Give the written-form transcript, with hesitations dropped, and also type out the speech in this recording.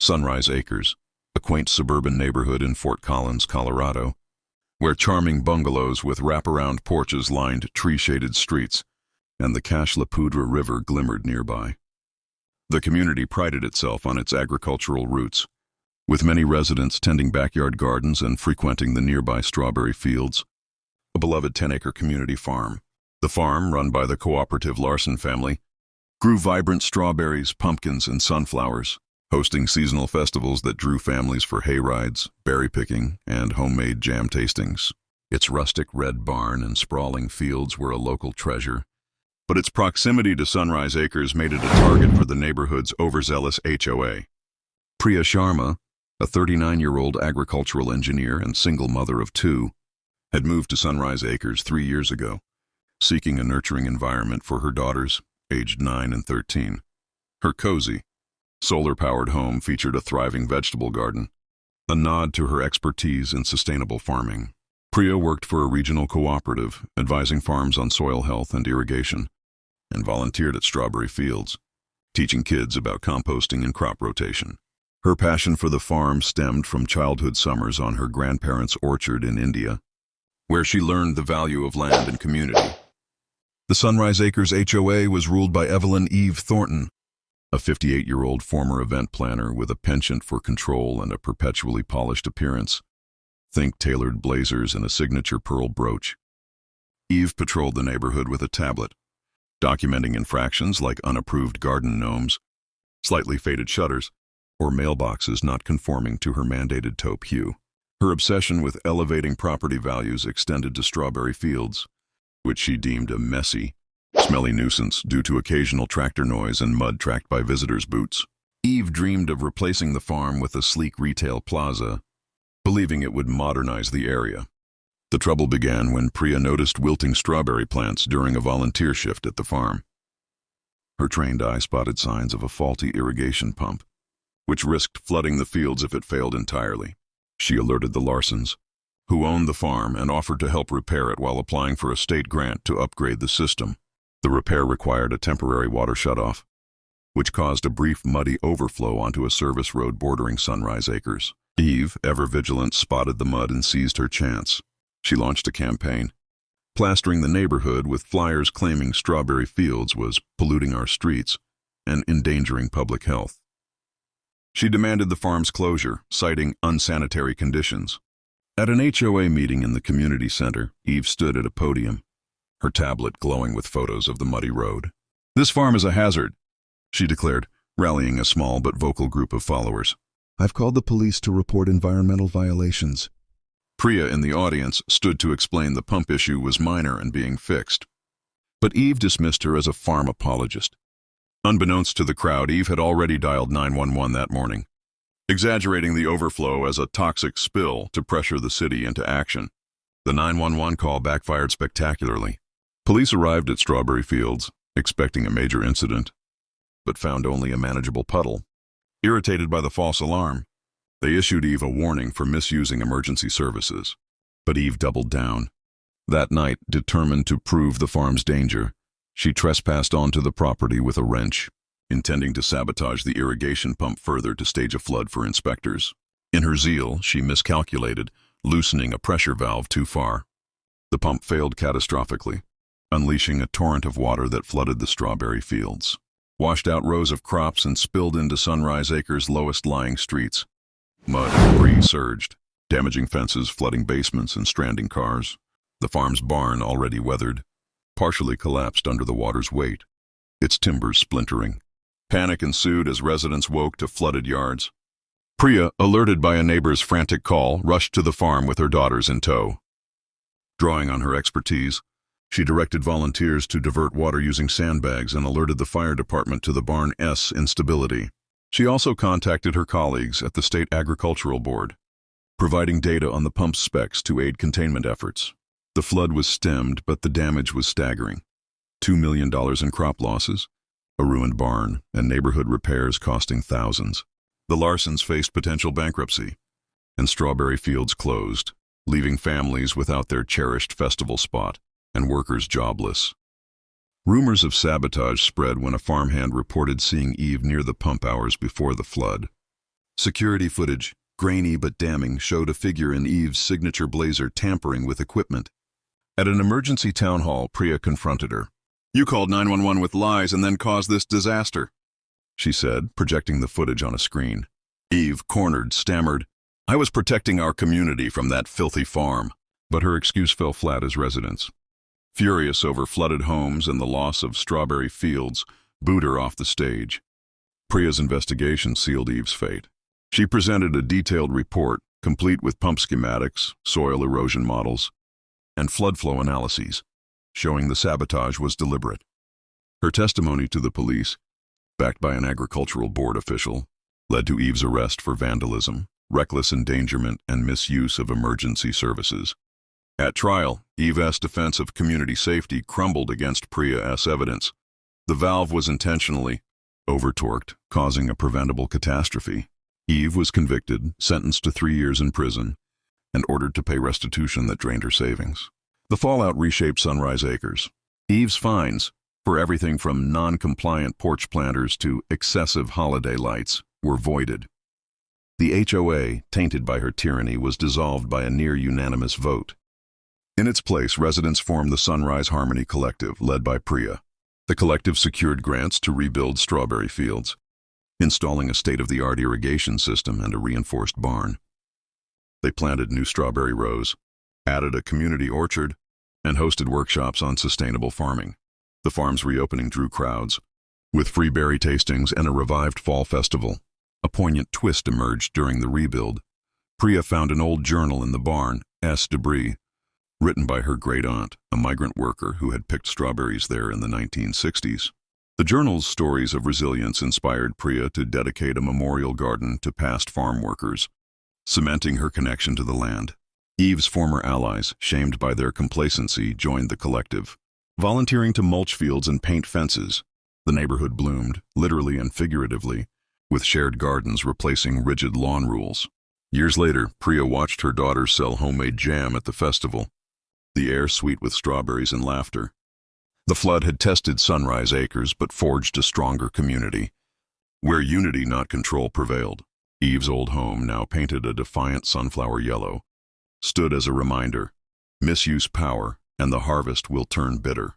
Sunrise Acres, a quaint suburban neighborhood in Fort Collins, Colorado, where charming bungalows with wraparound porches lined tree-shaded streets, and the Cache la Poudre River glimmered nearby. The community prided itself on its agricultural roots, with many residents tending backyard gardens and frequenting the nearby strawberry fields. A beloved 10-acre community farm. The farm, run by the cooperative Larson family, grew vibrant strawberries, pumpkins, and sunflowers, hosting seasonal festivals that drew families for hay rides, berry picking, and homemade jam tastings. Its rustic red barn and sprawling fields were a local treasure, but its proximity to Sunrise Acres made it a target for the neighborhood's overzealous HOA. Priya Sharma, a 39-year-old agricultural engineer and single mother of two, had moved to Sunrise Acres 3 years ago, seeking a nurturing environment for her daughters, aged 9 and 13. Her cozy, solar-powered home featured a thriving vegetable garden, a nod to her expertise in sustainable farming. Priya worked for a regional cooperative, advising farms on soil health and irrigation, and volunteered at strawberry fields, teaching kids about composting and crop rotation. Her passion for the farm stemmed from childhood summers on her grandparents' orchard in India, where she learned the value of land and community. The Sunrise Acres HOA was ruled by Evelyn Thornton, a 58-year-old former event planner with a penchant for control and a perpetually polished appearance. Think tailored blazers and a signature pearl brooch. Eve patrolled the neighborhood with a tablet, documenting infractions like unapproved garden gnomes, slightly faded shutters, or mailboxes not conforming to her mandated taupe hue. Her obsession with elevating property values extended to strawberry fields, which she deemed a messy, smelly nuisance due to occasional tractor noise and mud tracked by visitors' boots. Eve dreamed of replacing the farm with a sleek retail plaza, believing it would modernize the area. The trouble began when Priya noticed wilting strawberry plants during a volunteer shift at the farm. Her trained eye spotted signs of a faulty irrigation pump, which risked flooding the fields if it failed entirely. She alerted the Larsons, who owned the farm, and offered to help repair it while applying for a state grant to upgrade the system. The repair required a temporary water shutoff, which caused a brief muddy overflow onto a service road bordering Sunrise Acres. Eve, ever vigilant, spotted the mud and seized her chance. She launched a campaign, plastering the neighborhood with flyers claiming strawberry fields was polluting our streets and endangering public health. She demanded the farm's closure, citing unsanitary conditions. At an HOA meeting in the community center, Eve stood at a podium, her tablet glowing with photos of the muddy road. "This farm is a hazard," she declared, rallying a small but vocal group of followers. "I've called the police to report environmental violations." Priya, in the audience, stood to explain the pump issue was minor and being fixed. But Eve dismissed her as a farm apologist. Unbeknownst to the crowd, Eve had already dialed 911 that morning, exaggerating the overflow as a toxic spill to pressure the city into action. The 911 call backfired spectacularly. Police arrived at Strawberry Fields, expecting a major incident, but found only a manageable puddle. Irritated by the false alarm, they issued Eve a warning for misusing emergency services. But Eve doubled down. That night, determined to prove the farm's danger, she trespassed onto the property with a wrench, intending to sabotage the irrigation pump further to stage a flood for inspectors. In her zeal, she miscalculated, loosening a pressure valve too far. The pump failed catastrophically, unleashing a torrent of water that flooded the strawberry fields, washed out rows of crops, and spilled into Sunrise Acres' lowest-lying streets. Mud and debris surged, damaging fences, flooding basements, and stranding cars. The farm's barn, already weathered, partially collapsed under the water's weight, its timbers splintering. Panic ensued as residents woke to flooded yards. Priya, alerted by a neighbor's frantic call, rushed to the farm with her daughters in tow. Drawing on her expertise, she directed volunteers to divert water using sandbags and alerted the fire department to the barn's instability. She also contacted her colleagues at the State Agricultural Board, providing data on the pump's specs to aid containment efforts. The flood was stemmed, but the damage was staggering. $2 million in crop losses, a ruined barn, and neighborhood repairs costing thousands. The Larsons faced potential bankruptcy, and strawberry fields closed, leaving families without their cherished festival spot and workers jobless. Rumors of sabotage spread when a farmhand reported seeing Eve near the pump hours before the flood. Security footage, grainy but damning, showed a figure in Eve's signature blazer tampering with equipment. At an emergency town hall, Priya confronted her. "You called 911 with lies and then caused this disaster," she said, projecting the footage on a screen. Eve, cornered, stammered, "I was protecting our community from that filthy farm." But her excuse fell flat as residents, furious over flooded homes and the loss of strawberry fields, booed her off the stage. Priya's investigation sealed Eve's fate. She presented a detailed report, complete with pump schematics, soil erosion models, and flood flow analyses, showing the sabotage was deliberate. Her testimony to the police, backed by an agricultural board official, led to Eve's arrest for vandalism, reckless endangerment, and misuse of emergency services. At trial, Eve's defense of community safety crumbled against Priya's evidence. The valve was intentionally over-torqued, causing a preventable catastrophe. Eve was convicted, sentenced to 3 years in prison, and ordered to pay restitution that drained her savings. The fallout reshaped Sunrise Acres. Eve's fines, for everything from non-compliant porch planters to excessive holiday lights, were voided. The HOA, tainted by her tyranny, was dissolved by a near-unanimous vote. In its place, residents formed the Sunrise Harmony Collective, led by Priya. The collective secured grants to rebuild strawberry fields, installing a state-of-the-art irrigation system and a reinforced barn. They planted new strawberry rows, added a community orchard, and hosted workshops on sustainable farming. The farm's reopening drew crowds, with free berry tastings and a revived fall festival. A poignant twist emerged during the rebuild. Priya found an old journal in the barn's debris, written by her great-aunt, a migrant worker who had picked strawberries there in the 1960s. The journal's stories of resilience inspired Priya to dedicate a memorial garden to past farm workers, cementing her connection to the land. Eve's former allies, shamed by their complacency, joined the collective, volunteering to mulch fields and paint fences. The neighborhood bloomed, literally and figuratively, with shared gardens replacing rigid lawn rules. Years later, Priya watched her daughters sell homemade jam at the festival, the air sweet with strawberries and laughter. The flood had tested Sunrise Acres but forged a stronger community, where unity not control prevailed. Eve's old home, now painted a defiant sunflower yellow, stood as a reminder: misuse power, and the harvest will turn bitter.